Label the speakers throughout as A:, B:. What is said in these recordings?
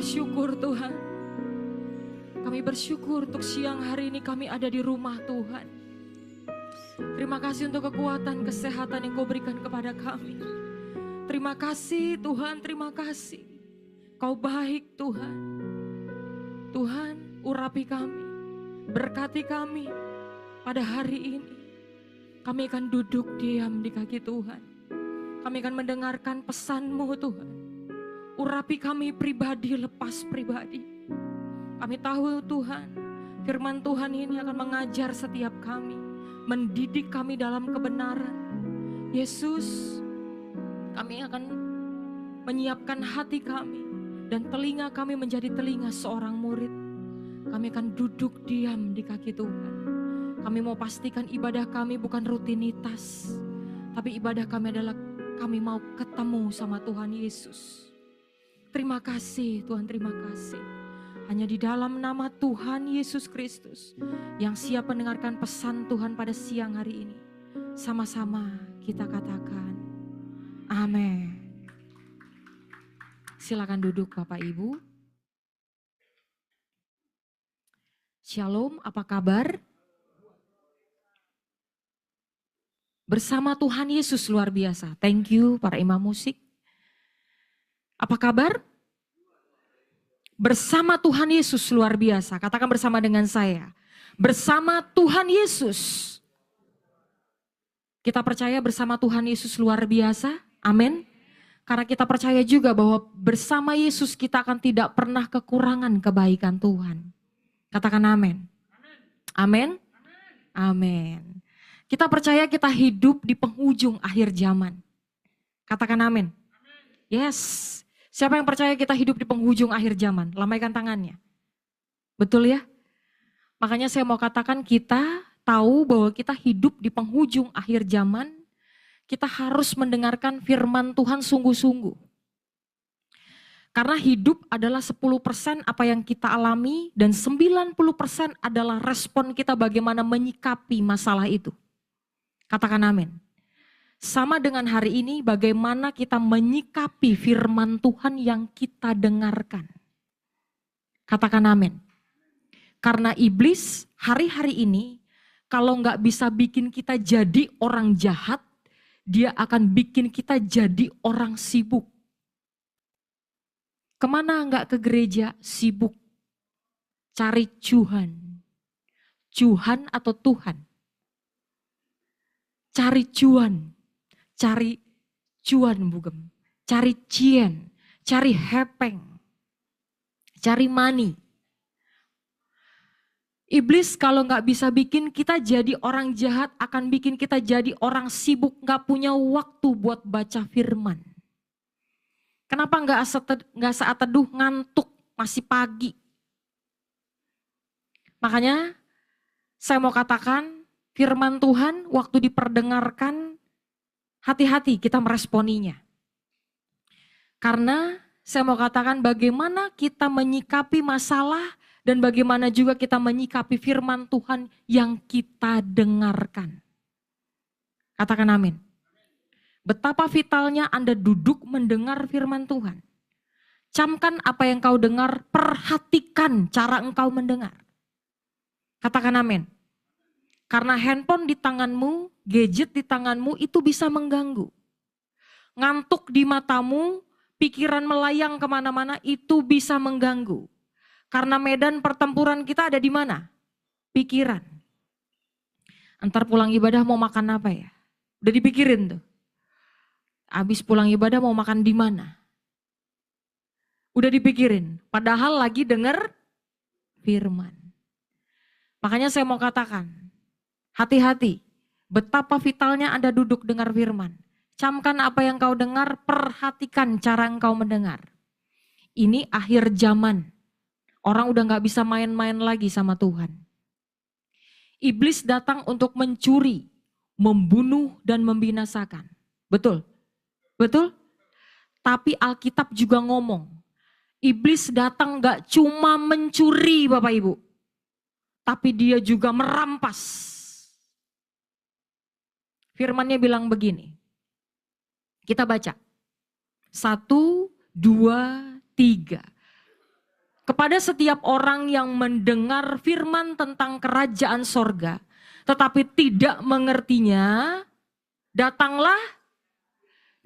A: bersyukur Tuhan. Kami bersyukur untuk siang hari ini kami ada di rumah Tuhan. Terima kasih untuk kekuatan, kesehatan yang Kau berikan kepada kami. Terima kasih Tuhan, terima kasih. Kau baik Tuhan. Tuhan, urapi kami, berkati kami pada hari ini. Kami akan duduk diam di kaki Tuhan. Kami akan mendengarkan pesan-Mu Tuhan. Urapi kami pribadi lepas pribadi. Kami tahu Tuhan, firman Tuhan ini akan mengajar setiap kami, mendidik kami dalam kebenaran. Yesus, kami akan menyiapkan hati kami dan telinga kami menjadi telinga seorang murid. Kami akan duduk diam di kaki Tuhan. Kami mau pastikan ibadah kami bukan rutinitas, tapi ibadah kami adalah kami mau ketemu sama Tuhan Yesus. Terima kasih Tuhan, terima kasih. Hanya di dalam nama Tuhan Yesus Kristus yang siap mendengarkan pesan Tuhan pada siang hari ini. Sama-sama kita katakan, amin. Silakan duduk Bapak Ibu. Shalom, apa kabar? Bersama Tuhan Yesus luar biasa. Thank you para imam musik. Apa kabar? Bersama Tuhan Yesus luar biasa. Katakan bersama dengan saya. Bersama Tuhan Yesus. Kita percaya bersama Tuhan Yesus luar biasa. Amin. Karena kita percaya juga bahwa bersama Yesus kita akan tidak pernah kekurangan kebaikan Tuhan. Katakan amin. Amin. Amin. Kita percaya kita hidup di penghujung akhir zaman. Katakan amin. Yes. Siapa yang percaya kita hidup di penghujung akhir zaman? Lambaikan tangannya. Betul ya? Makanya saya mau katakan kita tahu bahwa kita hidup di penghujung akhir zaman. Kita harus mendengarkan firman Tuhan sungguh-sungguh. Karena hidup adalah 10% apa yang kita alami dan 90% adalah respon kita bagaimana menyikapi masalah itu. Katakan amin. Sama dengan hari ini bagaimana kita menyikapi firman Tuhan yang kita dengarkan. Katakan amin. Karena iblis hari-hari ini kalau nggak bisa bikin kita jadi orang jahat, dia akan bikin kita jadi orang sibuk. Kemana nggak ke gereja? Sibuk. Cari cuan. Cuan atau Tuhan? Cari cuan. Cari cuan bugem, cari cien, cari hepeng, cari money. Iblis kalau nggak bisa bikin kita jadi orang jahat akan bikin kita jadi orang sibuk, nggak punya waktu buat baca firman. Kenapa nggak saat teduh ngantuk masih pagi? Makanya saya mau katakan firman Tuhan waktu diperdengarkan hati-hati kita meresponinya. Karena saya mau katakan bagaimana kita menyikapi masalah dan bagaimana juga kita menyikapi firman Tuhan yang kita dengarkan. Katakan amin. Betapa vitalnya Anda duduk mendengar firman Tuhan. Camkan apa yang kau dengar, perhatikan cara engkau mendengar. Katakan amin. Karena handphone di tanganmu, gadget di tanganmu itu bisa mengganggu. Ngantuk di matamu, pikiran melayang kemana-mana itu bisa mengganggu. Karena medan pertempuran kita ada di mana? Pikiran. Antar pulang ibadah mau makan apa ya? Udah dipikirin tuh. Habis pulang ibadah mau makan di mana? Udah dipikirin. Padahal lagi denger firman. Makanya saya mau katakan, hati-hati, betapa vitalnya Anda duduk dengar firman. Camkan apa yang kau dengar, perhatikan cara engkau mendengar. Ini akhir zaman. Orang udah gak bisa main-main lagi sama Tuhan. Iblis datang untuk mencuri, membunuh, dan membinasakan. Betul? Betul? Tapi Alkitab juga ngomong, iblis datang gak cuma mencuri Bapak Ibu. Tapi dia juga merampas. Firman-Nya bilang begini. Kita baca. 1, 2, 3. kepada setiap orang yang mendengar firman tentang kerajaan sorga, tetapi tidak mengertinya, datanglah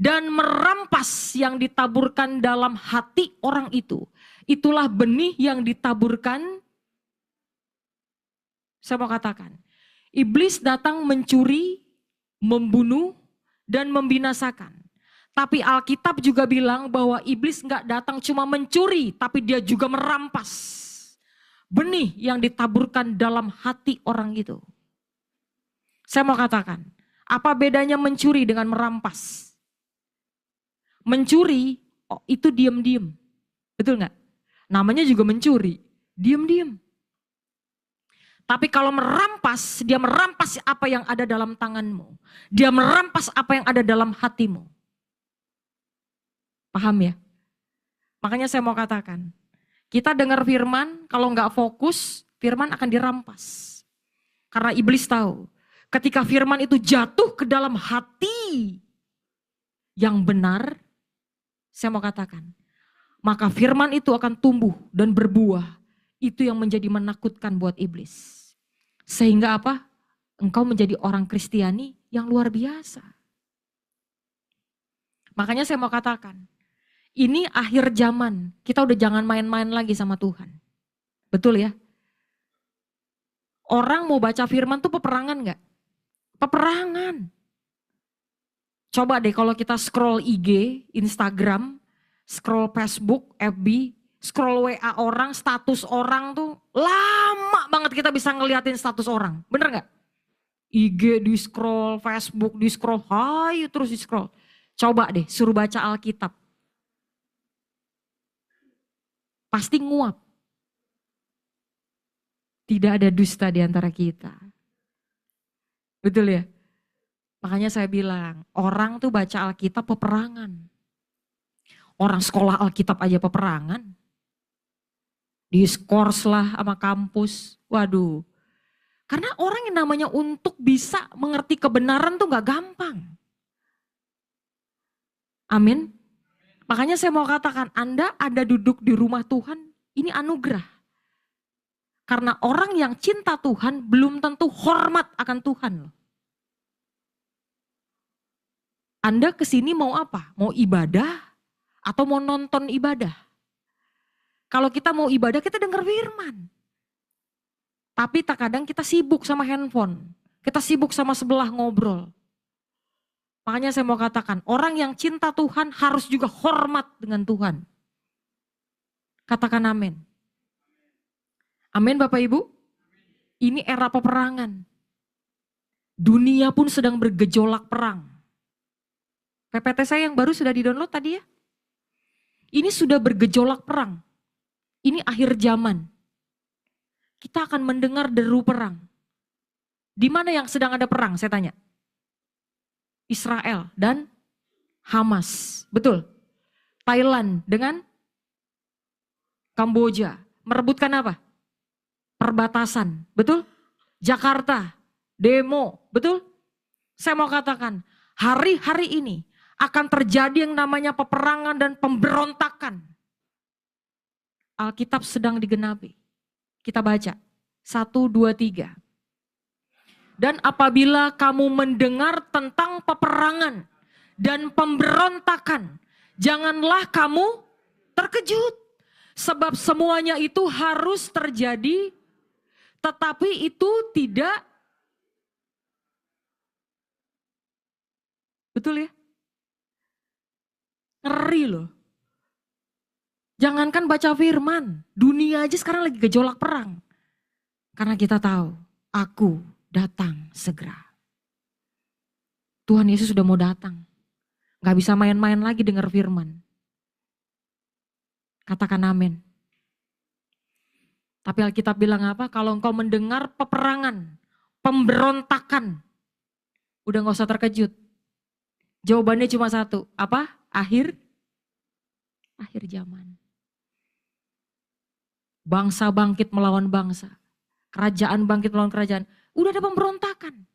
A: dan merampas yang ditaburkan dalam hati orang itu. Itulah benih yang ditaburkan. Saya mau katakan, iblis datang mencuri, membunuh, dan membinasakan. Tapi Alkitab juga bilang bahwa iblis nggak datang cuma mencuri, tapi dia juga merampas benih yang ditaburkan dalam hati orang itu. Saya mau katakan, apa bedanya mencuri dengan merampas? Mencuri itu diam-diam, betul nggak? Namanya juga mencuri, diam-diam. Tapi kalau merampas, dia merampas apa yang ada dalam tanganmu. Dia merampas apa yang ada dalam hatimu. Paham ya? Makanya saya mau katakan, kita dengar firman, kalau nggak fokus, firman akan dirampas. Karena iblis tahu, ketika firman itu jatuh ke dalam hati yang benar, saya mau katakan, maka firman itu akan tumbuh dan berbuah. Itu yang menjadi menakutkan buat iblis. Sehingga apa? Engkau menjadi orang Kristiani yang luar biasa. Makanya saya mau katakan, ini akhir zaman. Kita udah jangan main-main lagi sama Tuhan. Betul ya? Orang mau baca firman tuh peperangan gak? Peperangan. Coba deh kalau kita scroll IG, Instagram, scroll Facebook, FB, scroll WA orang, status orang tuh lama banget kita bisa ngeliatin status orang. Bener gak? IG di scroll, Facebook di scroll, hayu terus di scroll. Coba deh suruh baca Alkitab. Pasti nguap. Tidak ada dusta di antara kita. Betul ya? Makanya saya bilang, orang tuh baca Alkitab peperangan. Orang sekolah Alkitab aja peperangan. Diskors lah sama kampus. Waduh. Karena orang yang namanya untuk bisa mengerti kebenaran tuh gak gampang. Amin. Makanya saya mau katakan, Anda ada duduk di rumah Tuhan, ini anugerah. Karena orang yang cinta Tuhan belum tentu hormat akan Tuhan loh. Anda kesini mau apa? Mau ibadah atau mau nonton ibadah? Kalau kita mau ibadah kita dengar firman. Tapi terkadang kita sibuk sama handphone. Kita sibuk sama sebelah ngobrol. Makanya saya mau katakan, orang yang cinta Tuhan harus juga hormat dengan Tuhan. Katakan amin. Amin Bapak Ibu. Ini era peperangan. Dunia pun sedang bergejolak perang. PPT saya yang baru sudah di-download tadi ya. Ini sudah bergejolak perang. Ini akhir zaman. Kita akan mendengar deru perang. Di mana yang sedang ada perang? Saya tanya. Israel dan Hamas. Betul. Thailand dengan Kamboja. Merebutkan apa? Perbatasan. Betul? Jakarta. Demo. Betul? Saya mau katakan, hari-hari ini akan terjadi yang namanya peperangan dan pemberontakan. Alkitab sedang digenapi. Kita baca. 1, 2, 3. Dan apabila kamu mendengar tentang peperangan dan pemberontakan, janganlah kamu terkejut. Sebab semuanya itu harus terjadi, tetapi itu tidak. Betul ya? Ngeri loh. Jangankan baca firman, dunia aja sekarang lagi gejolak perang. Karena kita tahu, aku datang segera. Tuhan Yesus sudah mau datang. Gak bisa main-main lagi dengar firman. Katakan amin. Tapi Alkitab bilang apa? Kalau engkau mendengar peperangan, pemberontakan, udah gak usah terkejut. Jawabannya cuma satu, apa? Akhir zaman. Bangsa bangkit melawan bangsa. Kerajaan bangkit melawan kerajaan. Udah ada pemberontakan.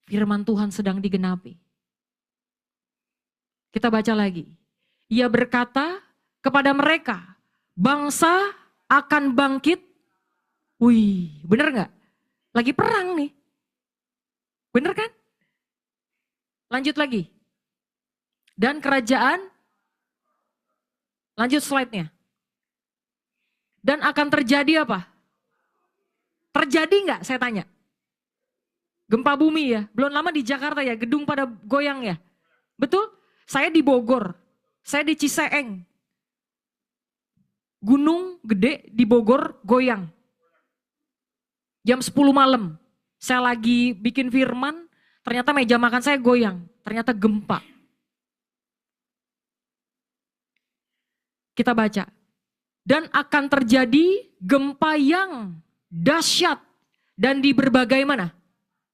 A: Firman Tuhan sedang digenapi. Kita baca lagi. Ia berkata kepada mereka, bangsa akan bangkit. Wih, bener gak? Lagi perang nih. Bener kan? Lanjut lagi. Dan kerajaan, lanjut slide-nya. Dan akan terjadi apa? Terjadi nggak saya tanya? Gempa bumi ya, belum lama di Jakarta ya, gedung pada goyang ya. Betul? Saya di Bogor, saya di Ciseeng. Gunung gede di Bogor goyang. Jam 10 malam, saya lagi bikin firman, ternyata meja makan saya goyang, ternyata gempa. Kita baca. Dan akan terjadi gempa yang dahsyat dan di berbagai mana?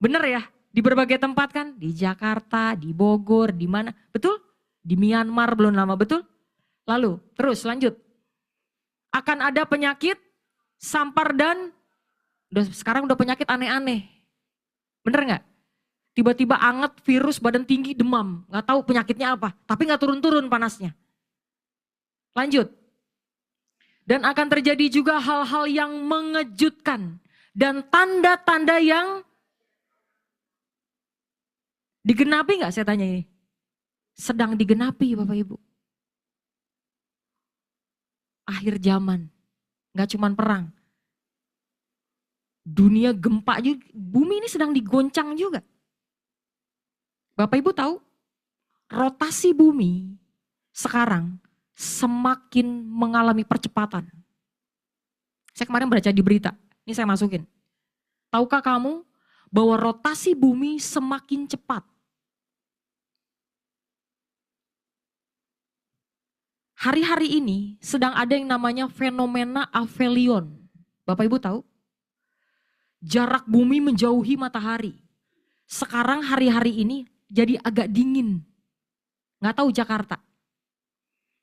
A: Bener ya? Di berbagai tempat kan? Di Jakarta, di Bogor, di mana? Betul? Di Myanmar belum lama, betul? Lalu, terus lanjut. Akan ada penyakit, sampar dan sekarang udah penyakit aneh-aneh. Bener nggak? Tiba-tiba anget, virus, badan tinggi, demam. Nggak tahu penyakitnya apa, tapi nggak turun-turun panasnya. Lanjut. Dan akan terjadi juga hal-hal yang mengejutkan. Dan tanda-tanda yang digenapi nggak saya tanya ini? Sedang digenapi Bapak Ibu. Akhir zaman. Nggak cuman perang. Dunia gempa juga. Bumi ini sedang digoncang juga. Bapak Ibu tahu? Rotasi bumi sekarang semakin mengalami percepatan. Saya kemarin baca di berita, ini saya masukin. Tahukah kamu bahwa rotasi bumi semakin cepat? Hari-hari ini sedang ada yang namanya fenomena aphelion. Bapak Ibu tahu? Jarak bumi menjauhi matahari. Sekarang hari-hari ini jadi agak dingin. Nggak tahu Jakarta.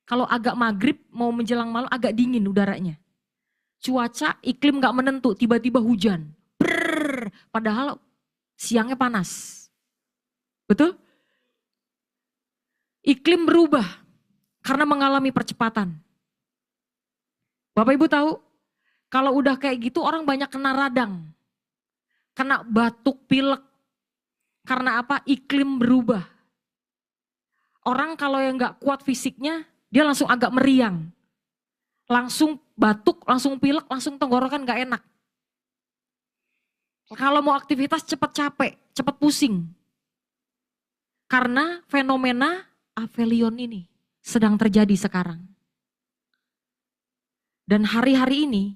A: Kalau agak maghrib mau menjelang malam agak dingin udaranya. Cuaca iklim gak menentu, tiba-tiba hujan. Brrr, padahal siangnya panas. Betul? Iklim berubah karena mengalami percepatan. Bapak Ibu tahu, kalau udah kayak gitu orang banyak kena radang. Kena batuk pilek. Karena apa? Iklim berubah. Orang kalau yang gak kuat fisiknya, dia langsung agak meriang. Langsung batuk, langsung pilek, langsung tenggorokan gak enak. Kalau mau aktivitas cepat capek, cepat pusing. Karena fenomena aphelion ini sedang terjadi sekarang. Dan hari-hari ini,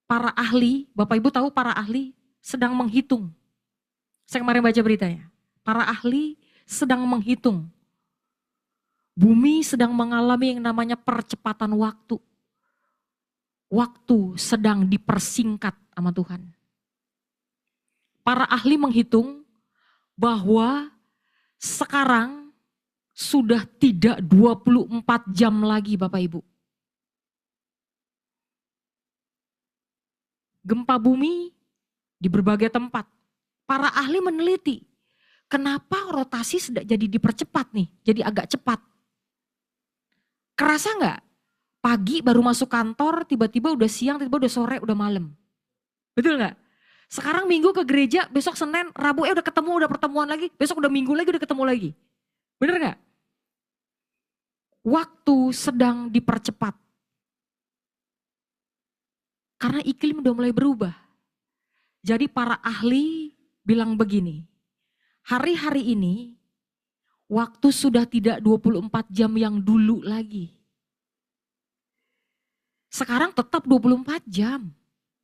A: para ahli, Bapak Ibu tahu para ahli sedang menghitung. Saya kemarin baca beritanya. Para ahli sedang menghitung. Bumi sedang mengalami yang namanya percepatan waktu. Waktu sedang dipersingkat sama Tuhan. Para ahli menghitung bahwa sekarang sudah tidak 24 jam lagi Bapak Ibu. Gempa bumi di berbagai tempat. Para ahli meneliti, kenapa rotasi sudah jadi dipercepat nih, jadi agak cepat. Kerasa nggak? Pagi baru masuk kantor, tiba-tiba udah siang, tiba-tiba udah sore, udah malam. Betul nggak? Sekarang Minggu ke gereja, besok Senin, Rabu udah ketemu, udah pertemuan lagi, besok udah Minggu lagi, udah ketemu lagi. Bener nggak? Waktu sedang dipercepat. Karena iklim udah mulai berubah. Jadi para ahli bilang begini, hari-hari ini waktu sudah tidak 24 jam yang dulu lagi. Sekarang tetap 24 jam.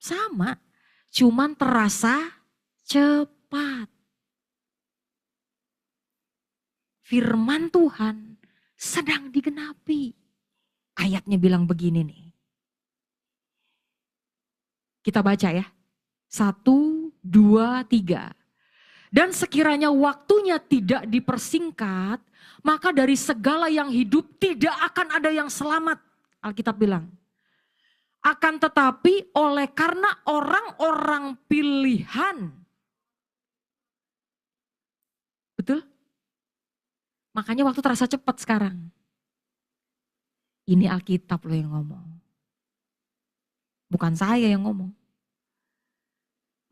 A: Sama. Cuman terasa cepat. Firman Tuhan sedang digenapi. Ayatnya bilang begini nih. Kita baca ya. 1, 2, 3. Dan sekiranya waktunya tidak dipersingkat, maka dari segala yang hidup tidak akan ada yang selamat. Alkitab bilang. Akan tetapi oleh karena orang-orang pilihan. Betul? Makanya waktu terasa cepat sekarang. Ini Alkitab loh yang ngomong. Bukan saya yang ngomong.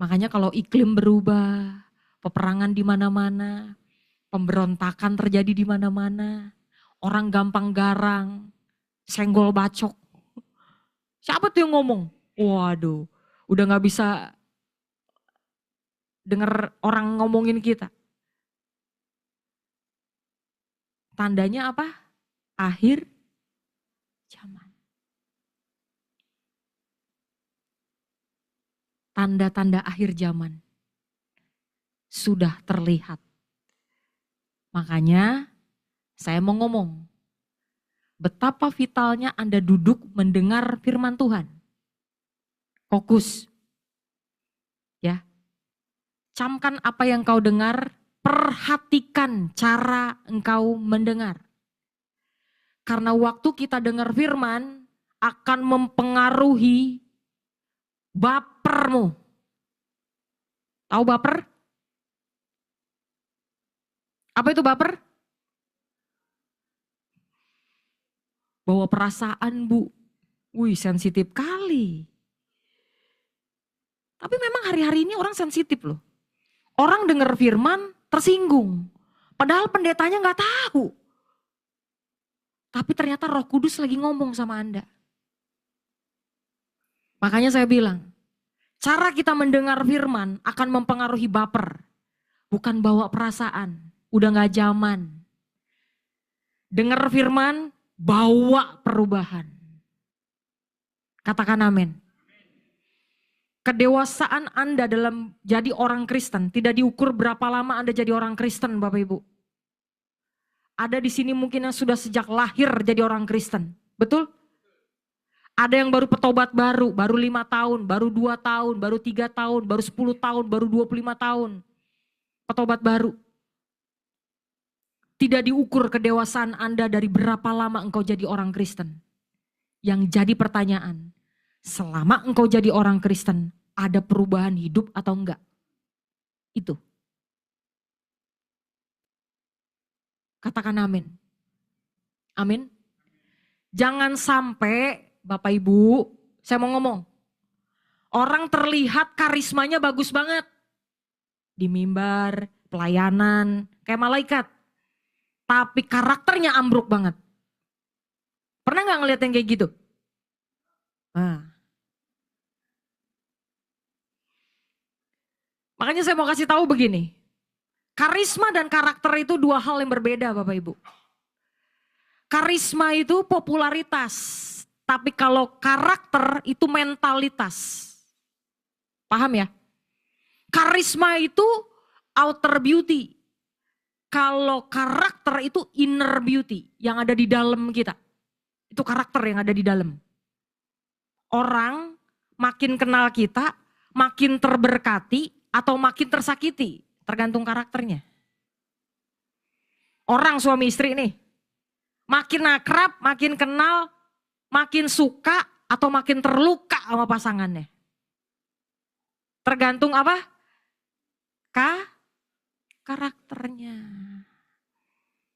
A: Makanya kalau iklim berubah, peperangan di mana-mana, pemberontakan terjadi di mana-mana, orang gampang garang, senggol bacok. Siapa tuh yang ngomong? Waduh, udah gak bisa denger orang ngomongin kita. Tandanya apa? Akhir zaman. Tanda-tanda akhir zaman sudah terlihat. Makanya saya mau ngomong, betapa vitalnya Anda duduk mendengar firman Tuhan. Fokus. Ya. Camkan apa yang kau dengar, perhatikan cara engkau mendengar. Karena waktu kita dengar firman akan mempengaruhi bapermu. Tahu baper? Apa itu baper? Bawa perasaan, Bu. Wih, sensitif kali. Tapi memang hari-hari ini orang sensitif loh. Orang dengar firman tersinggung. Padahal pendetanya nggak tahu. Tapi ternyata Roh Kudus lagi ngomong sama Anda. Makanya saya bilang, cara kita mendengar firman akan mempengaruhi baper. Bukan bawa perasaan. Udah gak zaman. Dengar firman, bawa perubahan. Katakan amin. Kedewasaan Anda dalam jadi orang Kristen tidak diukur berapa lama Anda jadi orang Kristen, Bapak Ibu. Ada di sini mungkin yang sudah sejak lahir jadi orang Kristen. Betul? Ada yang baru petobat baru 5 tahun, baru 2 tahun, baru 3 tahun, baru 10 tahun, baru 25 tahun. Petobat baru. Tidak diukur kedewasaan Anda dari berapa lama engkau jadi orang Kristen. Yang jadi pertanyaan, selama engkau jadi orang Kristen, ada perubahan hidup atau enggak? Itu. Katakan amin. Amin. Jangan sampai Bapak Ibu, saya mau ngomong. Orang terlihat karismanya bagus banget. Di mimbar, pelayanan, kayak malaikat. Tapi karakternya ambruk banget. Pernah gak ngeliat yang kayak gitu? Nah. Makanya saya mau kasih tahu begini. Karisma dan karakter itu dua hal yang berbeda Bapak Ibu. Karisma itu popularitas. Tapi kalau karakter itu mentalitas. Paham ya? Karisma itu outer beauty. Kalau karakter itu inner beauty yang ada di dalam kita. Itu karakter yang ada di dalam. Orang makin kenal kita, makin terberkati atau makin tersakiti. Tergantung karakternya. Orang suami istri nih. Makin akrab, makin kenal, makin suka atau makin terluka sama pasangannya. Tergantung apa? Karakternya.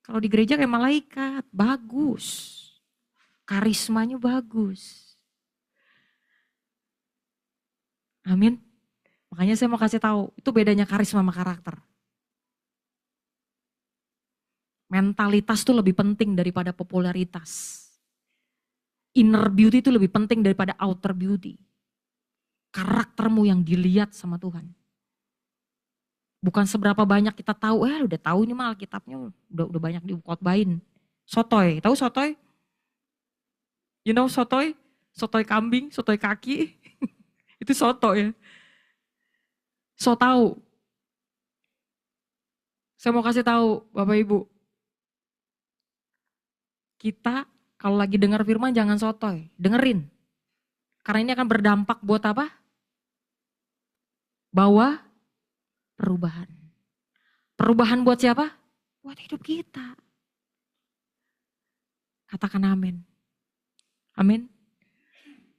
A: Kalau di gereja kayak malaikat, bagus. Karismanya bagus. Amin. Makanya saya mau kasih tahu, itu bedanya karisma sama karakter. Mentalitas itu lebih penting daripada popularitas. Inner beauty itu lebih penting daripada outer beauty. Karaktermu yang dilihat sama Tuhan. Bukan seberapa banyak kita tahu, udah tahu ini mah Alkitabnya udah banyak dikhotbahin. Sotoy, tahu sotoy? You know sotoy? Sotoy kambing, sotoy kaki. Itu soto ya. So tahu. Saya mau kasih tahu Bapak Ibu. Kita kalau lagi dengar firman jangan sotoy, dengerin. Karena ini akan berdampak buat apa? Bawa perubahan. Perubahan buat siapa? Buat hidup kita. Katakan amin. Amin.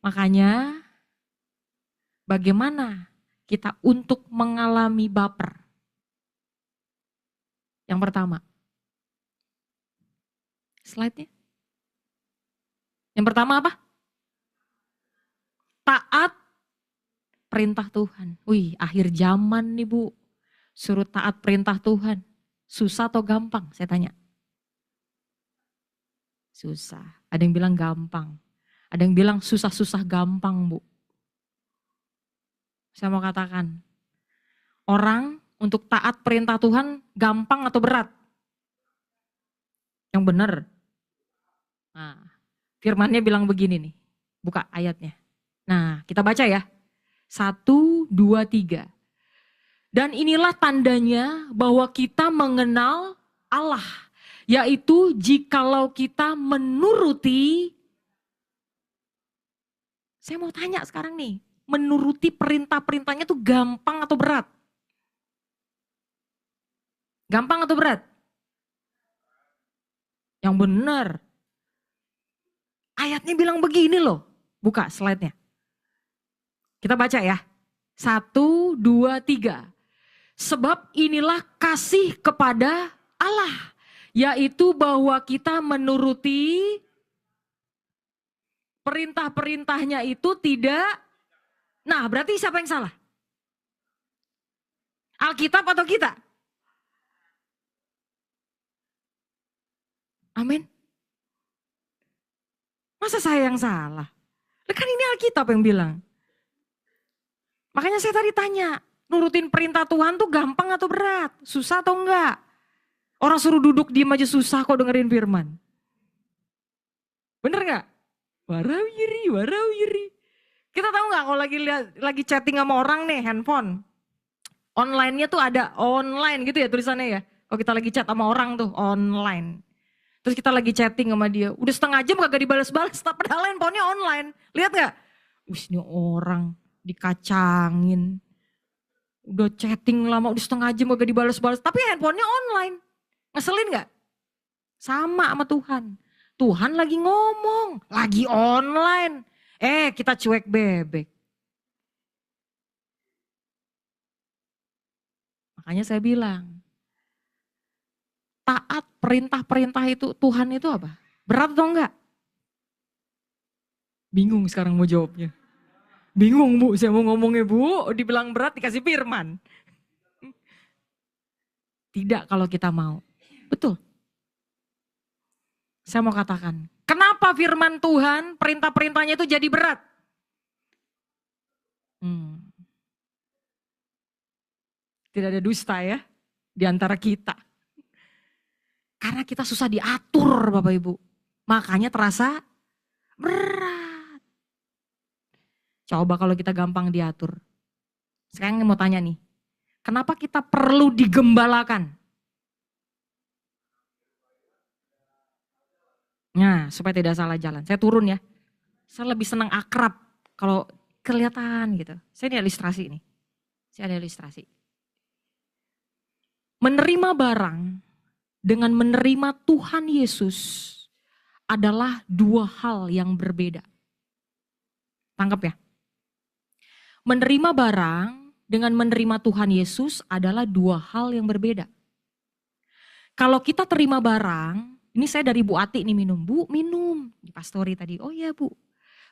A: Makanya bagaimana kita untuk mengalami baper? Yang pertama. Slide-nya. Yang pertama apa? Taat perintah Tuhan. Wih, akhir zaman nih Bu. Suruh taat perintah Tuhan. Susah atau gampang? Saya tanya. Susah. Ada yang bilang gampang. Ada yang bilang susah-susah gampang Bu. Saya mau katakan. Orang untuk taat perintah Tuhan gampang atau berat? Yang benar. Nah, firmannya bilang begini nih. Buka ayatnya. Nah, kita baca ya. 1, 2, 3. Dan inilah tandanya bahwa kita mengenal Allah. Yaitu jikalau kita menuruti. Saya mau tanya sekarang nih. Menuruti perintah-perintahnya itu gampang atau berat? Gampang atau berat? Yang benar. Ayatnya bilang begini loh. Buka slide-nya. Kita baca ya. 1, 2, 3. Sebab inilah kasih kepada Allah. Yaitu bahwa kita menuruti perintah-perintahnya itu tidak. Nah, berarti siapa yang salah? Alkitab atau kita? Amin. Masa saya yang salah? Kan ini Alkitab yang bilang. Makanya saya tadi tanya, nurutin perintah Tuhan tuh gampang atau berat? Susah atau enggak? Orang suruh duduk diem aja susah kok dengerin firman. Bener enggak? Warawiri. Kita tahu nggak kalau lagi chatting sama orang nih handphone, online-nya tuh ada online gitu ya tulisannya ya. Kalau kita lagi chat sama orang tuh online. Terus kita lagi chatting sama dia, udah setengah jam kagak dibalas-balas, padahal handphonenya online. Lihat nggak? Ini orang dikacangin. Udah chatting lama, udah setengah jam kagak dibalas-balas, tapi handphonenya online. Ngeselin nggak? Sama Tuhan. Tuhan lagi ngomong, lagi online. Kita cuek bebek. Makanya saya bilang, taat perintah-perintah itu Tuhan itu apa? Berat atau enggak? Bingung sekarang mau jawabnya. Bingung Bu, saya mau ngomongnya Bu, dibilang berat dikasih firman. Tidak kalau kita mau. Betul. Saya mau katakan, kenapa firman Tuhan perintah-perintahnya itu jadi berat? Tidak ada dusta ya di antara kita. Karena kita susah diatur Bapak Ibu. Makanya terasa berat. Coba kalau kita gampang diatur. Sekarang mau tanya nih. Kenapa kita perlu digembalakan? Nah, supaya tidak salah jalan. Saya turun ya. Saya lebih senang akrab kalau kelihatan gitu. Saya ada ilustrasi nih. Saya ada ilustrasi. Menerima barang dengan menerima Tuhan Yesus adalah dua hal yang berbeda. Tangkap ya. Menerima barang dengan menerima Tuhan Yesus adalah dua hal yang berbeda. Kalau kita terima barang, ini saya dari Bu Ati nih minum. Bu minum, di pastori tadi. Oh iya Bu,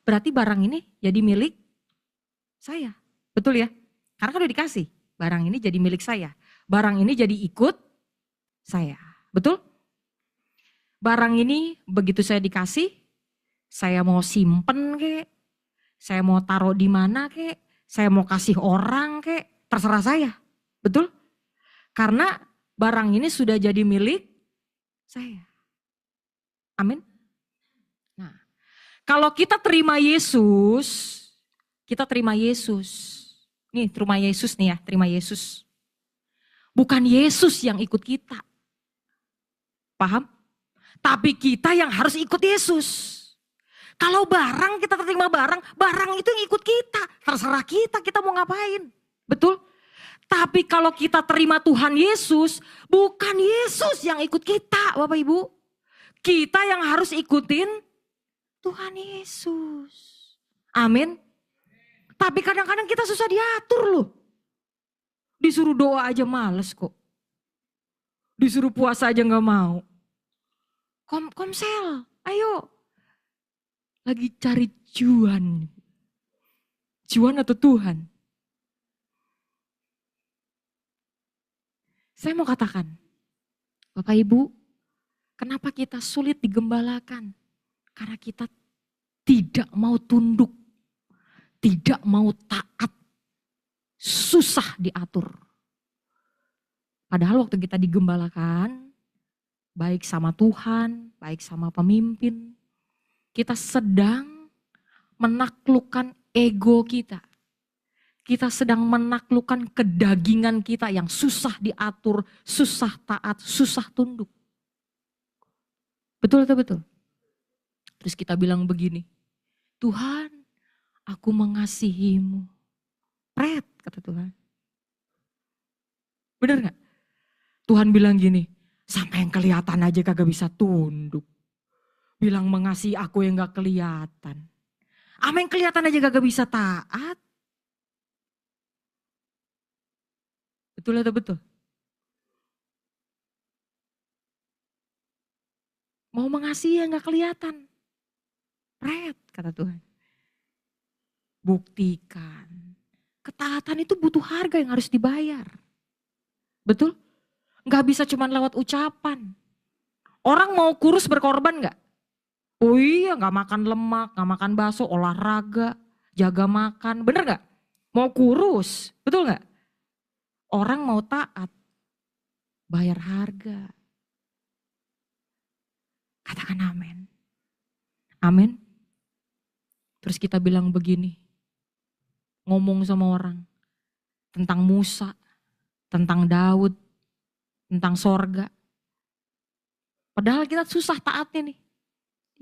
A: berarti barang ini jadi milik saya. Betul ya? Karena kan udah dikasih, barang ini jadi milik saya. Barang ini jadi ikut saya. Betul? Barang ini begitu saya dikasih, saya mau simpen kek, saya mau taruh di mana kek, saya mau kasih orang kek, terserah saya. Betul? Karena barang ini sudah jadi milik saya. Amin. Nah, kalau kita terima Yesus, kita terima Yesus. Nih, terima Yesus nih ya, terima Yesus. Bukan Yesus yang ikut kita. Paham? Tapi kita yang harus ikut Yesus. Kalau barang kita terima barang itu yang ikut kita. Terserah kita mau ngapain. Betul? Tapi kalau kita terima Tuhan Yesus, bukan Yesus yang ikut kita Bapak Ibu. Kita yang harus ikutin Tuhan Yesus. Amin. Tapi kadang-kadang kita susah diatur loh. Disuruh doa aja males kok. Disuruh puasa aja gak mau. Komsel, ayo. lagi cari cuan. Cuan atau Tuhan? Saya mau katakan, Bapak Ibu, kenapa kita sulit digembalakan? Karena kita tidak mau tunduk, tidak mau taat, susah diatur. Padahal waktu kita digembalakan, baik sama Tuhan, baik sama pemimpin, kita sedang menaklukkan ego kita. Kita sedang menaklukkan kedagingan kita yang susah diatur, susah taat, susah tunduk. Betul atau betul? Terus kita bilang begini, Tuhan, aku mengasihimu. Pret, kata Tuhan. Bener gak? Tuhan bilang gini, sampai yang kelihatan aja kagak bisa tunduk. Bilang mengasihi aku yang gak kelihatan. Sama yang kelihatan aja kagak bisa taat. Betul atau betul? Mau mengasihi yang gak kelihatan. Pret, kata Tuhan. Buktikan. Ketaatan itu butuh harga yang harus dibayar. Betul? Gak bisa cuma lewat ucapan. Orang mau kurus berkorban gak? Oh iya, gak makan lemak, gak makan bakso, olahraga, jaga makan. Bener gak? Mau kurus, betul gak? Orang mau taat, bayar harga. Katakan amin. Amin. Terus kita bilang begini, ngomong sama orang tentang Musa, tentang Daud, tentang sorga. Padahal kita susah taatnya nih.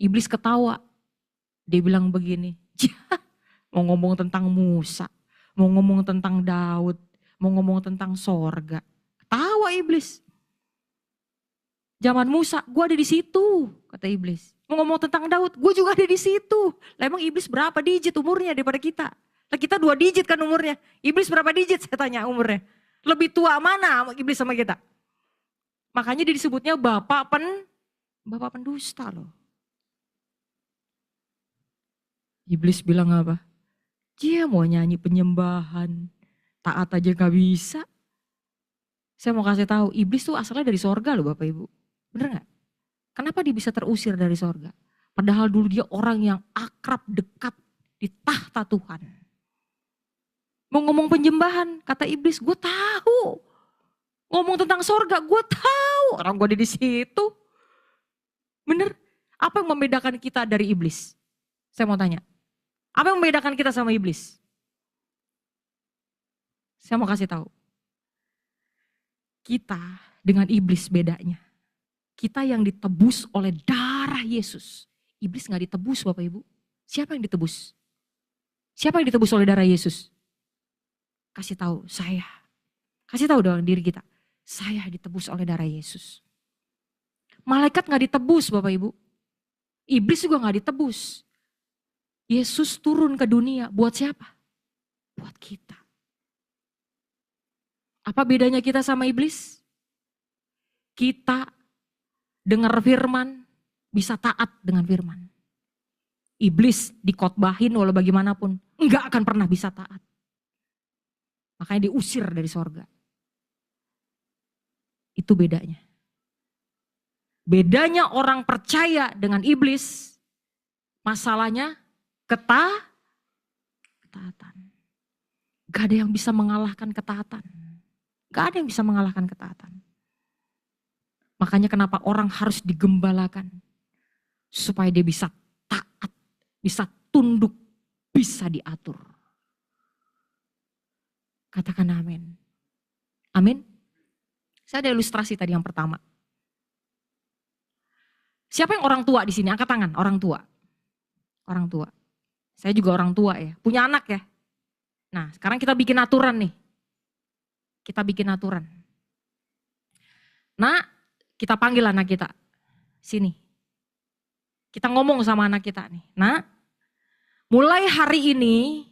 A: Iblis ketawa. Dia bilang begini, mau ngomong tentang Musa, mau ngomong tentang Daud, mau ngomong tentang sorga. Ketawa iblis. Zaman Musa, gue ada di situ, kata iblis. Mau ngomong tentang Daud, gue juga ada di situ. Lah emang iblis berapa digit umurnya daripada kita? Lah kita 2 digit kan umurnya. Iblis berapa digit saya tanya umurnya? Lebih tua mana iblis sama kita? Makanya dia disebutnya bapak pendusta loh. Iblis bilang apa? Dia mau nyanyi penyembahan, taat aja gak bisa. Saya mau kasih tahu, iblis tuh asalnya dari sorga loh Bapak Ibu. Bener gak? Kenapa dia bisa terusir dari sorga? Padahal dulu dia orang yang akrab dekat di tahta Tuhan. Mau ngomong penyembahan, kata iblis, gue tahu. Ngomong tentang sorga, gue tahu. Orang gue ada di situ. Bener? Apa yang membedakan kita dari iblis? Saya mau tanya. Apa yang membedakan kita sama iblis? Saya mau kasih tahu. Kita dengan iblis bedanya. Kita yang ditebus oleh darah Yesus. Iblis gak ditebus Bapak Ibu. Siapa yang ditebus? Siapa yang ditebus oleh darah Yesus? Kasih tahu, saya. Kasih tahu dong diri kita. Saya ditebus oleh darah Yesus. Malaikat gak ditebus Bapak Ibu. Iblis juga gak ditebus. Yesus turun ke dunia buat siapa? Buat kita. Apa bedanya kita sama iblis? Kita dengar firman, bisa taat dengan firman. Iblis dikotbahin walau bagaimanapun, enggak akan pernah bisa taat. Makanya diusir dari sorga. Itu bedanya. Bedanya orang percaya dengan iblis, masalahnya ketaatan. Gak ada yang bisa mengalahkan ketaatan. Gak ada yang bisa mengalahkan ketaatan. Makanya kenapa orang harus digembalakan. Supaya dia bisa taat, bisa tunduk, bisa diatur. Katakan amin. Amin. Saya ada ilustrasi tadi yang pertama. Siapa yang orang tua di sini? Angkat tangan, orang tua. Orang tua. Saya juga orang tua ya, punya anak ya. Nah, sekarang kita bikin aturan nih. Kita bikin aturan. Nah, kita panggil anak kita. Sini. Kita ngomong sama anak kita nih. Nah, mulai hari ini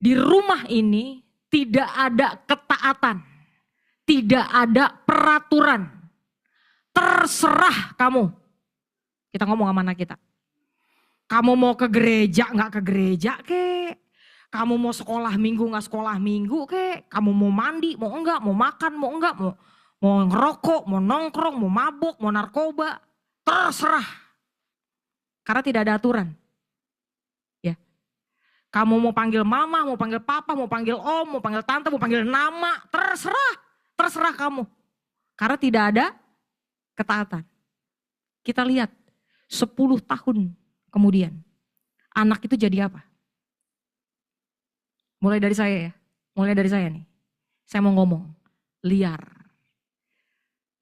A: di rumah ini tidak ada ketaatan, tidak ada peraturan. Terserah kamu. Kita ngomong sama anak kita. Kamu mau ke gereja nggak ke gereja kek. Kamu mau sekolah minggu nggak sekolah minggu kek. Kamu mau mandi mau enggak, mau makan mau enggak, mau ngerokok, mau nongkrong, mau mabuk, mau narkoba. Terserah. Karena tidak ada aturan. Ya. Kamu mau panggil mama, mau panggil papa, mau panggil om, mau panggil tante, mau panggil nama. Terserah. Terserah kamu. Karena tidak ada ketaatan. Kita lihat 10 tahun kemudian. Anak itu jadi apa? Mulai dari saya ya. Mulai dari saya nih. Saya mau ngomong. Liar.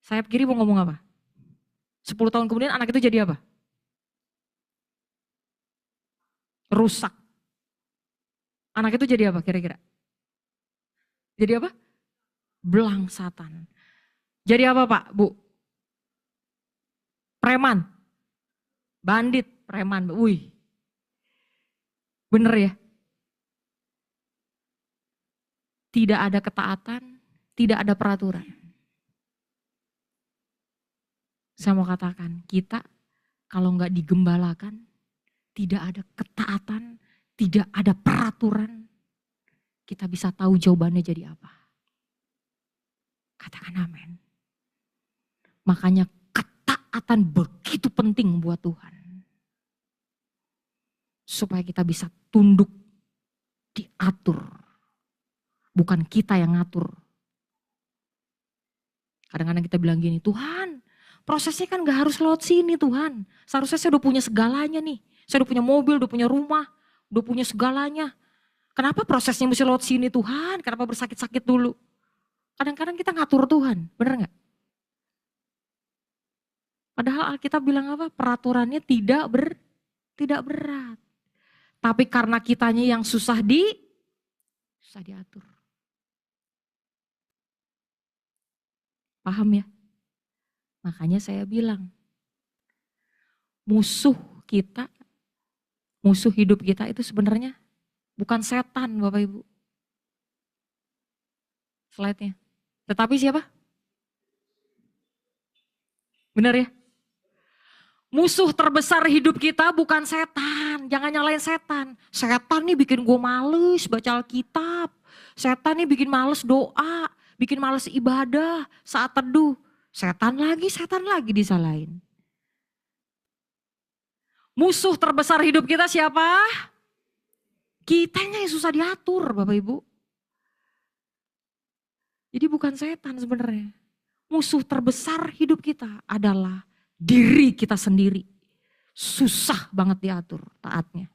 A: Saya kiri mau ngomong apa? 10 tahun kemudian anak itu jadi apa? Rusak. Anak itu jadi apa kira-kira? Jadi apa? Belangsatan. Jadi apa Pak, Bu? Preman. Bandit, preman. Wih. Bener ya? Tidak ada ketaatan, tidak ada peraturan. Saya mau katakan, kita kalau nggak digembalakan, tidak ada ketaatan, tidak ada peraturan, kita bisa tahu jawabannya jadi apa. Katakan amin. Makanya ketaatan begitu penting buat Tuhan. Supaya kita bisa tunduk, diatur. Bukan kita yang ngatur. Kadang-kadang kita bilang gini, Tuhan prosesnya kan gak harus lewat sini Tuhan. Seharusnya saya udah punya segalanya nih. Saya udah punya mobil, udah punya rumah, udah punya segalanya. Kenapa prosesnya mesti lewat sini Tuhan? Kenapa bersakit-sakit dulu? Kadang-kadang kita ngatur Tuhan, bener gak? Padahal Alkitab bilang apa? Peraturannya tidak berat. Tapi karena kitanya yang susah diatur. Paham ya? Makanya saya bilang, musuh kita, musuh hidup kita itu sebenarnya bukan setan Bapak Ibu. Slide-nya. Tetapi siapa? Benar ya? Musuh terbesar hidup kita bukan setan. Jangan nyalain setan. Setan nih bikin gue males baca Alkitab. Setan nih bikin males doa. Bikin males ibadah saat teduh. Setan lagi disalahin. Musuh terbesar hidup kita siapa? Kitanya yang susah diatur Bapak Ibu. Jadi bukan setan sebenarnya. Musuh terbesar hidup kita adalah diri kita sendiri. Susah banget diatur taatnya.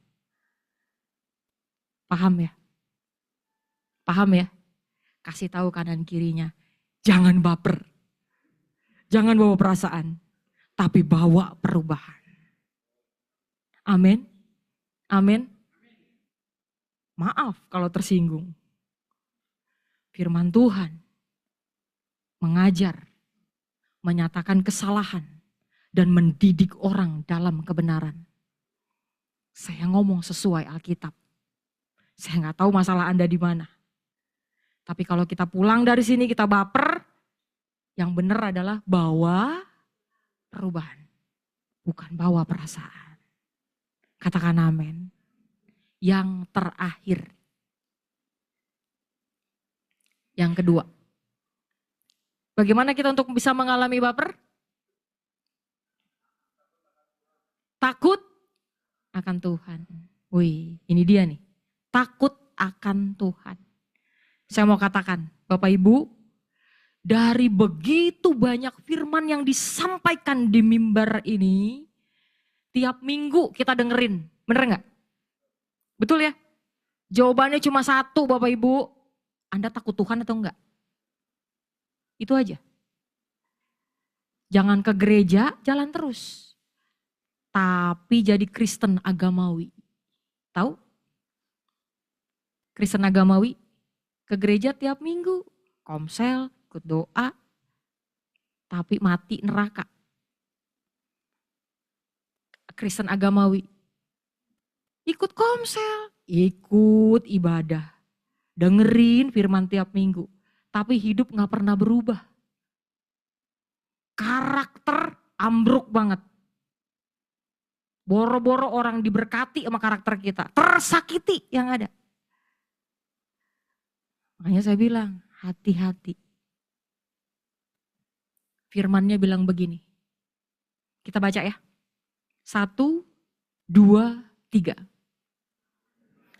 A: Paham ya? Paham ya? Kasih tahu kanan kirinya. Jangan baper. Jangan bawa perasaan. Tapi bawa perubahan. Amin. Amin. Maaf kalau tersinggung. Firman Tuhan mengajar, menyatakan kesalahan, dan mendidik orang dalam kebenaran. Saya ngomong sesuai Alkitab. Saya nggak tahu masalah Anda di mana. Tapi kalau kita pulang dari sini kita baper, yang benar adalah bawa perubahan. Bukan bawa perasaan. Katakan amin. Yang terakhir. Yang kedua. Bagaimana kita untuk bisa mengalami baper? Takut akan Tuhan. Wih, ini dia nih. Takut akan Tuhan. Saya mau katakan, Bapak Ibu, dari begitu banyak firman yang disampaikan di mimbar ini, tiap minggu kita dengerin, bener gak? Betul ya? Jawabannya cuma satu Bapak Ibu, Anda takut Tuhan atau enggak? Itu aja. Jangan ke gereja, jalan terus. Tapi jadi Kristen agamawi. Tahu? Kristen agamawi, ke gereja tiap minggu, komsel, ikut doa, tapi mati neraka. Kristen agamawi, ikut komsel, ikut ibadah, dengerin firman tiap minggu, tapi hidup gak pernah berubah. Karakter ambruk banget. Boro-boro orang diberkati sama karakter kita, tersakiti yang ada. Makanya saya bilang, hati-hati. Firman-Nya bilang begini. Kita baca ya. 1, 2, 3.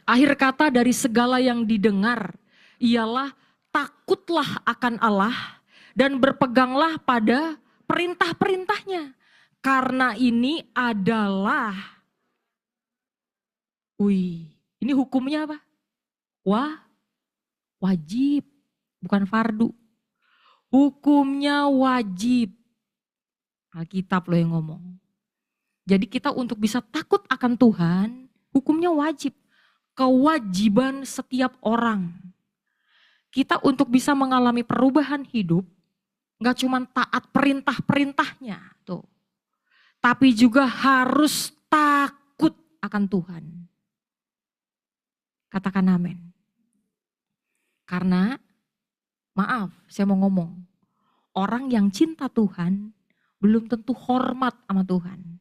A: Akhir kata dari segala yang didengar ialah takutlah akan Allah dan berpeganglah pada perintah-perintahnya. Karena ini adalah, ini hukumnya apa? Wajib, bukan fardu. Hukumnya wajib. Alkitab loh yang ngomong. Jadi kita untuk bisa takut akan Tuhan, hukumnya wajib. Kewajiban setiap orang. Kita untuk bisa mengalami perubahan hidup, gak cuma taat perintah-perintahnya tuh. Tapi juga harus takut akan Tuhan. Katakan amin. Karena, maaf saya mau ngomong, orang yang cinta Tuhan belum tentu hormat sama Tuhan.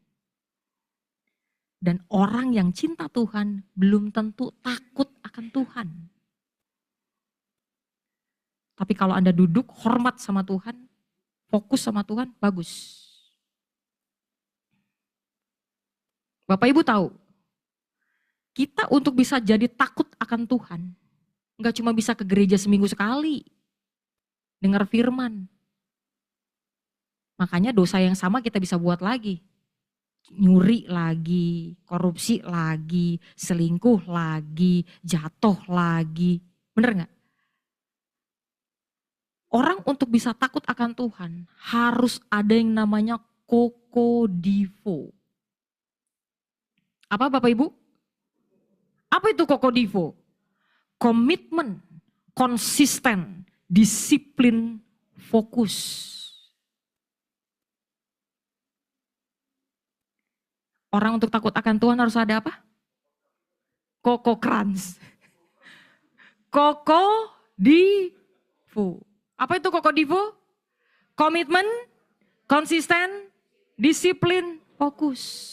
A: Dan orang yang cinta Tuhan belum tentu takut akan Tuhan. Tapi kalau Anda duduk hormat sama Tuhan, fokus sama Tuhan, bagus. Bapak Ibu tahu, kita untuk bisa jadi takut akan Tuhan, nggak cuma bisa ke gereja seminggu sekali, dengar firman. Makanya dosa yang sama kita bisa buat lagi. Nyuri lagi, korupsi lagi, selingkuh lagi, jatuh lagi. Bener nggak? Orang untuk bisa takut akan Tuhan harus ada yang namanya kokodivo. Apa Bapak Ibu? Apa itu kokodivo? Komitmen, konsisten, disiplin, fokus. Orang untuk takut akan Tuhan harus ada apa? Kokokrans. Kokodivo. Apa itu kokodivo? Komitmen, konsisten, disiplin, fokus.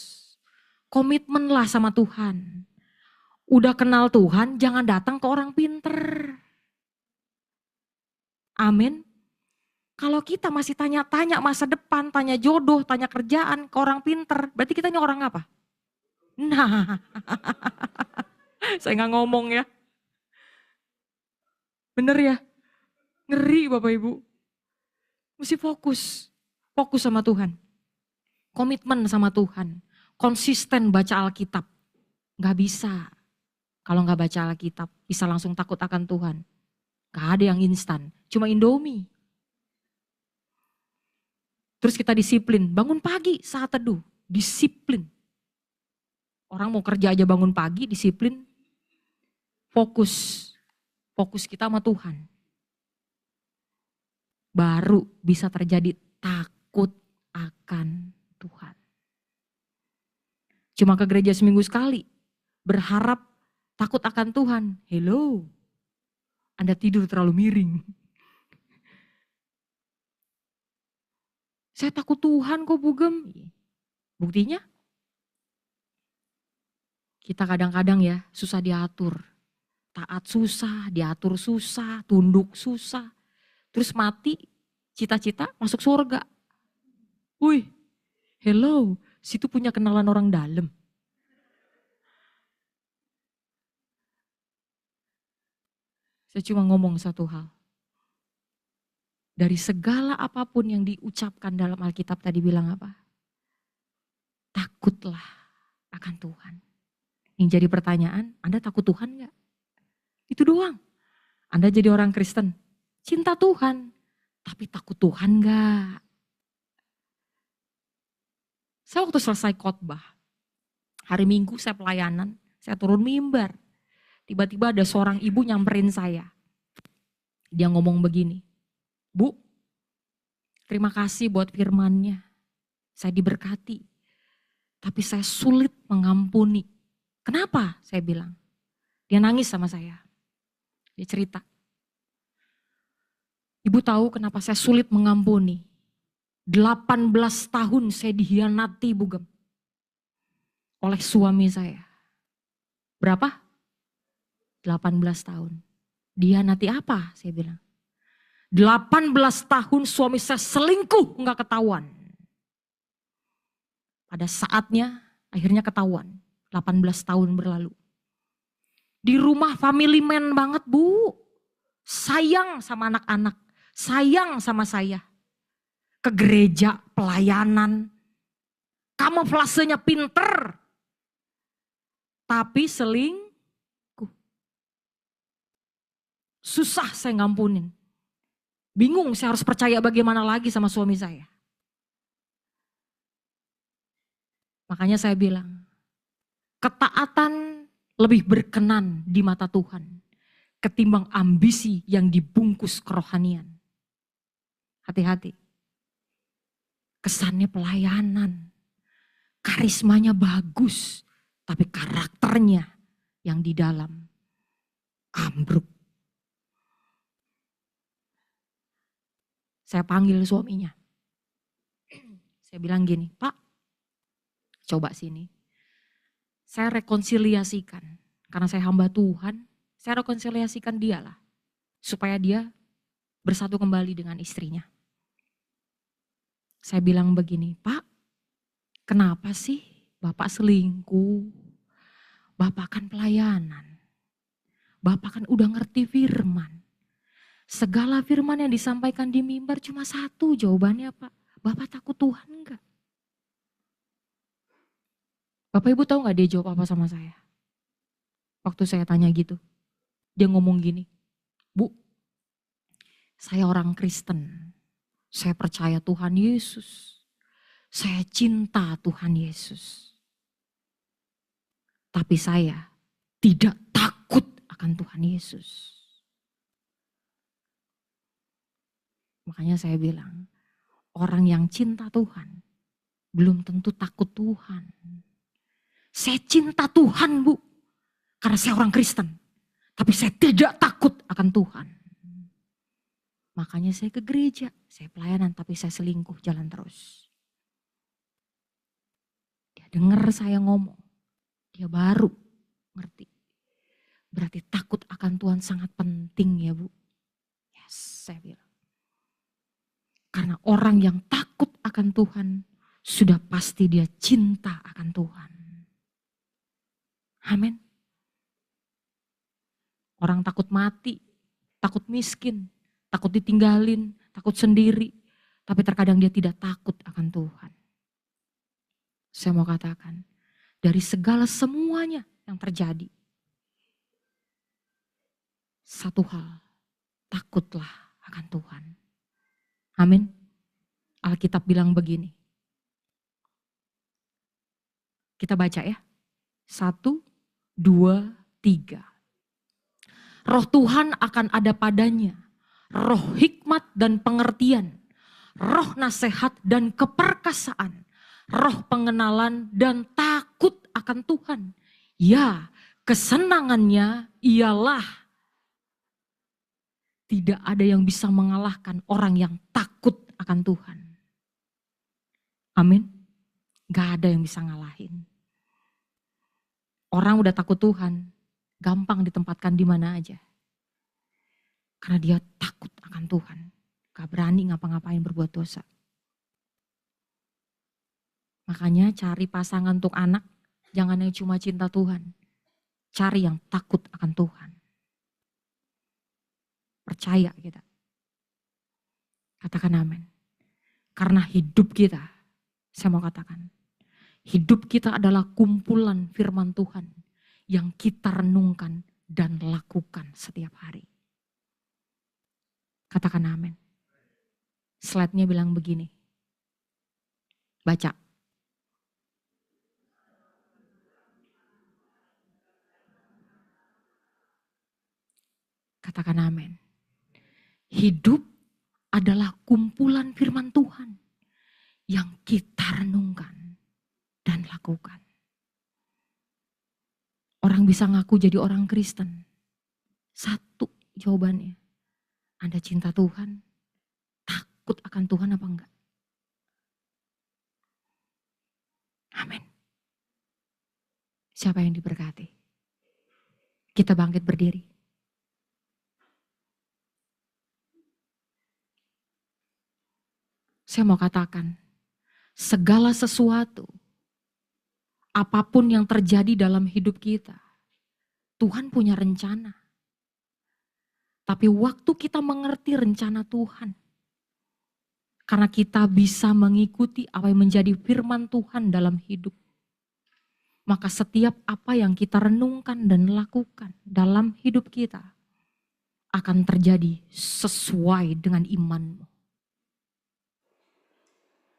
A: Komitmenlah sama Tuhan. Udah kenal Tuhan, jangan datang ke orang pinter. Amin. Kalau kita masih tanya-tanya masa depan, tanya jodoh, tanya kerjaan ke orang pinter, berarti kita ini orang apa? Nah, saya nggak ngomong ya. Bener ya? Ngeri Bapak Ibu. Mesti fokus. Fokus sama Tuhan. Komitmen sama Tuhan. Konsisten baca Alkitab. Gak bisa. Kalau gak baca Alkitab, bisa langsung takut akan Tuhan. Gak ada yang instan. Cuma Indomie. Terus kita disiplin. Bangun pagi saat teduh. Disiplin. Orang mau kerja aja bangun pagi, disiplin. Fokus. Fokus kita sama Tuhan. Baru bisa terjadi takut akan Tuhan. Cuma ke gereja seminggu sekali, berharap takut akan Tuhan. Hello, Anda tidur terlalu miring. Saya takut Tuhan kok Bugem. Buktinya, kita kadang-kadang ya susah diatur. Taat susah, diatur susah, tunduk susah. Terus mati, cita-cita masuk surga. Wih, hello, situ punya kenalan orang dalam. Saya cuma ngomong satu hal. Dari segala apapun yang diucapkan dalam Alkitab tadi bilang apa? Takutlah akan Tuhan. Yang jadi pertanyaan, Anda takut Tuhan gak? Itu doang. Anda jadi orang Kristen, cinta Tuhan, tapi takut Tuhan gak? Saya waktu selesai khotbah, hari Minggu saya pelayanan, saya turun mimbar. Tiba-tiba ada seorang ibu nyamperin saya. Dia ngomong begini, Bu, terima kasih buat firman-Nya. Saya diberkati, tapi saya sulit mengampuni. Kenapa? Saya bilang. Dia nangis sama saya. Dia cerita. Ibu tahu kenapa saya sulit mengampuni? 18 tahun saya dihianati Bugem. oleh suami saya. Berapa? 18 tahun. Dia nanti apa? Saya bilang. 18 tahun suami saya selingkuh, nggak ketahuan. Pada saatnya akhirnya ketahuan. 18 tahun berlalu. Di rumah family man banget Bu. Sayang sama anak-anak. Sayang sama saya. Ke gereja, pelayanan. Kamuflasenya pinter. Tapi selingkuh. Susah saya ngampunin. Bingung saya harus percaya bagaimana lagi sama suami saya. Makanya saya bilang, ketaatan lebih berkenan di mata Tuhan ketimbang ambisi yang dibungkus kerohanian. Hati-hati. Kesannya pelayanan, karismanya bagus, tapi karakternya yang di dalam ambruk. Saya panggil suaminya. Saya bilang gini, Pak, coba sini. Saya rekonsiliasikan, karena saya hamba Tuhan, saya rekonsiliasikan dia lah. Supaya dia bersatu kembali dengan istrinya. Saya bilang begini, Pak, kenapa sih Bapak selingkuh? Bapak kan pelayanan. Bapak kan udah ngerti firman. Segala firman yang disampaikan di mimbar cuma satu jawabannya Pak. Bapak takut Tuhan enggak? Bapak Ibu tahu gak dia jawab apa sama saya? Waktu saya tanya gitu. Dia ngomong gini, Bu, saya orang Kristen. Saya percaya Tuhan Yesus. Saya cinta Tuhan Yesus. Tapi saya tidak takut akan Tuhan Yesus. Makanya saya bilang, orang yang cinta Tuhan belum tentu takut Tuhan. Saya cinta Tuhan Bu, karena saya orang Kristen. Tapi saya tidak takut akan Tuhan. Makanya saya ke gereja, saya pelayanan tapi saya selingkuh jalan terus. Dia dengar saya ngomong, dia baru ngerti. Berarti takut akan Tuhan sangat penting ya Bu. Yes, saya bilang. Karena orang yang takut akan Tuhan, sudah pasti dia cinta akan Tuhan. Amin. Orang takut mati, takut miskin, takut ditinggalin, takut sendiri. Tapi terkadang dia tidak takut akan Tuhan. Saya mau katakan, dari segala semuanya yang terjadi, satu hal, takutlah akan Tuhan. Amin. Alkitab bilang begini. Kita baca ya. 1, 2, 3. Roh Tuhan akan ada padanya. Roh hikmat dan pengertian. Roh nasihat dan keperkasaan. Roh pengenalan dan takut akan Tuhan. Ya, kesenangannya ialah tidak ada yang bisa mengalahkan orang yang takut akan Tuhan. Amin. Gak ada yang bisa ngalahin. Orang udah takut Tuhan, gampang ditempatkan di mana aja. Karena dia takut akan Tuhan. Gak berani ngapa-ngapain berbuat dosa. Makanya cari pasangan untuk anak, jangan yang cuma cinta Tuhan. Cari yang takut akan Tuhan. Percaya kita. Katakan amin. Karena hidup kita, saya mau katakan, hidup kita adalah kumpulan firman Tuhan yang kita renungkan dan lakukan setiap hari. Katakan amin. Slide-nya bilang begini. Baca. Katakan amin. Hidup adalah kumpulan firman Tuhan yang kita renungkan dan lakukan. Orang bisa ngaku jadi orang Kristen. Satu jawabannya. Anda cinta Tuhan, takut akan Tuhan apa enggak? Amin. Siapa yang diberkati? Kita bangkit berdiri. Saya mau katakan, segala sesuatu, apapun yang terjadi dalam hidup kita, Tuhan punya rencana. Tapi waktu kita mengerti rencana Tuhan, karena kita bisa mengikuti apa yang menjadi firman Tuhan dalam hidup, maka setiap apa yang kita renungkan dan lakukan dalam hidup kita akan terjadi sesuai dengan imanmu.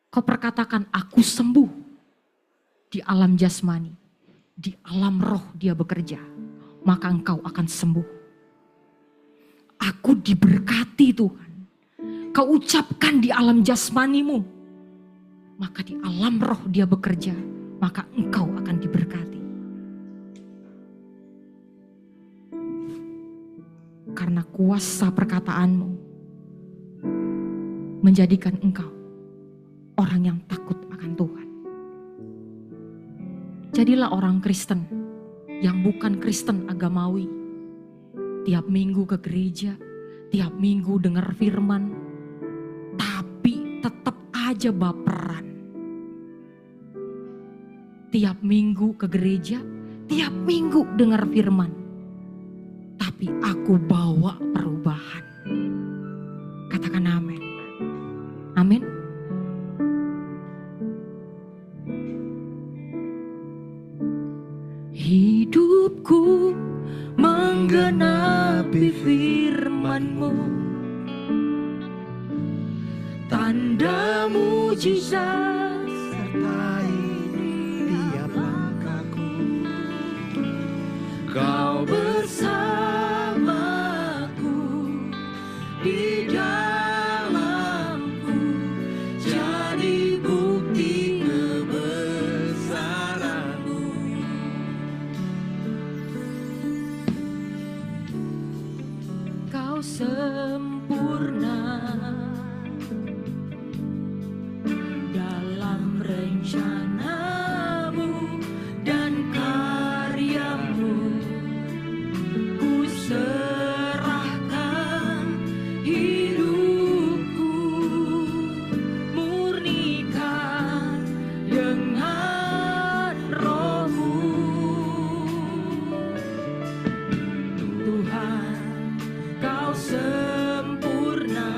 A: Kau perkatakan, aku sembuh di alam jasmani, di alam roh dia bekerja, maka engkau akan sembuh. Aku diberkati Tuhan. Kau ucapkan di alam jasmanimu, maka di alam roh dia bekerja, maka engkau akan diberkati. Karena kuasa perkataanmu menjadikan engkau orang yang takut akan Tuhan. Jadilah orang Kristen yang bukan Kristen agamawi. Tiap minggu ke gereja, tiap minggu dengar firman, tapi tetap aja baperan. Tiap minggu ke gereja, tiap minggu dengar firman, tapi aku bawa perubahan. Katakan amin. Amin. Hidupku menggenapi firman-Mu, tanda mujizat sertai tiap langkahku. Kau bersamaku di dalamku, jadi bukti kebesaran-Mu. Kau sempurna dalam rencana-Mu dan karya-Mu. Ku serahkan hidupku, murnikan dengan Roh-Mu. Tuhan, Kau sempurna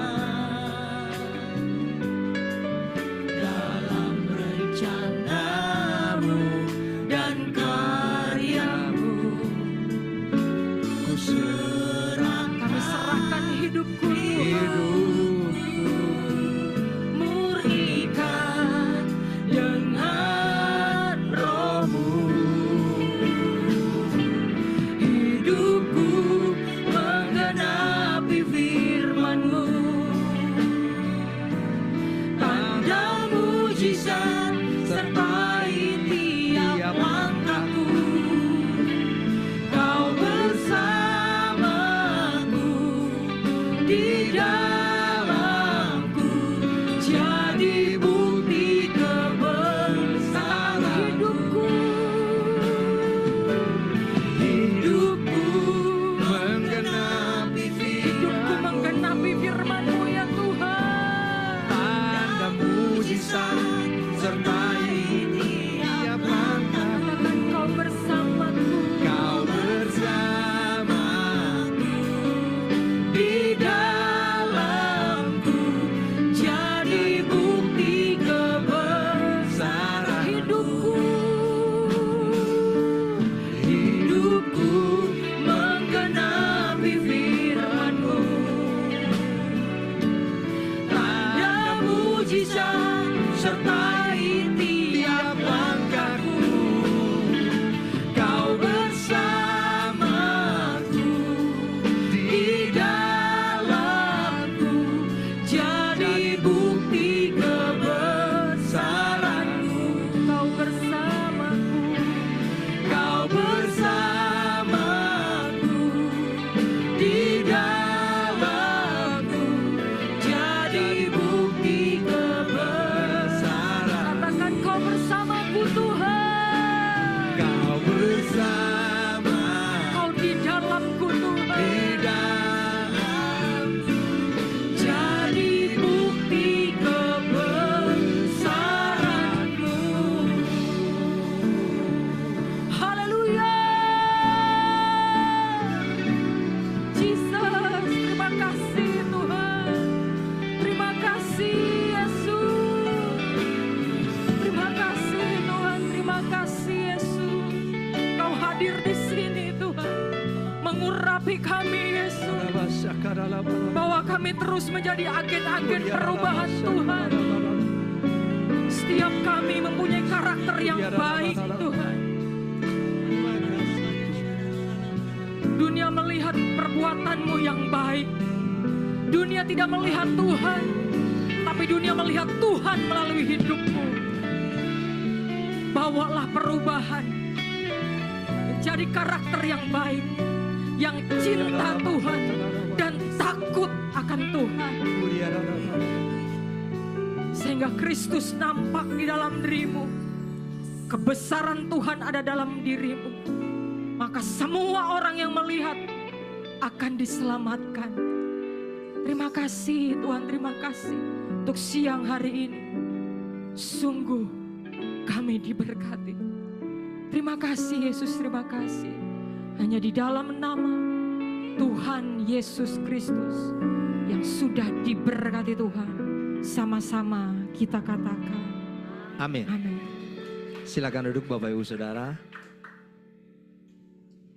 A: dalam rencana-Mu dan karya-Mu. Kami serahkan hidupku, murnikan dengan Roh-Mu. Hidupku menggenapi firman-Mu, tanda mujizat sertai tiap langkahku. Kau bersamaku di dalamku, jadi bukti kebesaran hidupku. Hidupku menggenapi firman-Mu ya Tuhan, tanda mujizat sertai tiap langkah. Katakan, Kau bersamaku, Kau bersamaku di dalamku, jadi bukti kebesaran hidupku. Hidupku menggenapi firman-Mu, tanda mujizat sertai tiap langkahku. Kau bersamaku di dalamku, jadi bukti kebesaran-Mu. Kau bersamaku, Kau bersamaku di dalamku, jadi bukti kebesaran-Mu. Bahwa kami terus menjadi agen-agen perubahan Tuhan. Setiap kami mempunyai karakter yang baik Tuhan. Dunia melihat perbuatanmu yang baik. Dunia tidak melihat Tuhan, tapi dunia melihat Tuhan melalui hidupmu. Bawalah perubahan menjadi karakter yang baik, yang cinta Tuhan dan takut akan Tuhan. Sehingga Kristus nampak di dalam dirimu. Kebesaran Tuhan ada dalam dirimu. Maka semua orang yang melihat akan diselamatkan. Terima kasih Tuhan, terima kasih untuk siang hari ini. Sungguh kami diberkati. Terima kasih Yesus, terima kasih. Hanya di dalam nama Tuhan Yesus Kristus yang sudah diberkati Tuhan, sama-sama kita katakan
B: Amin.
A: amin.
B: Silakan duduk Bapak Ibu Saudara.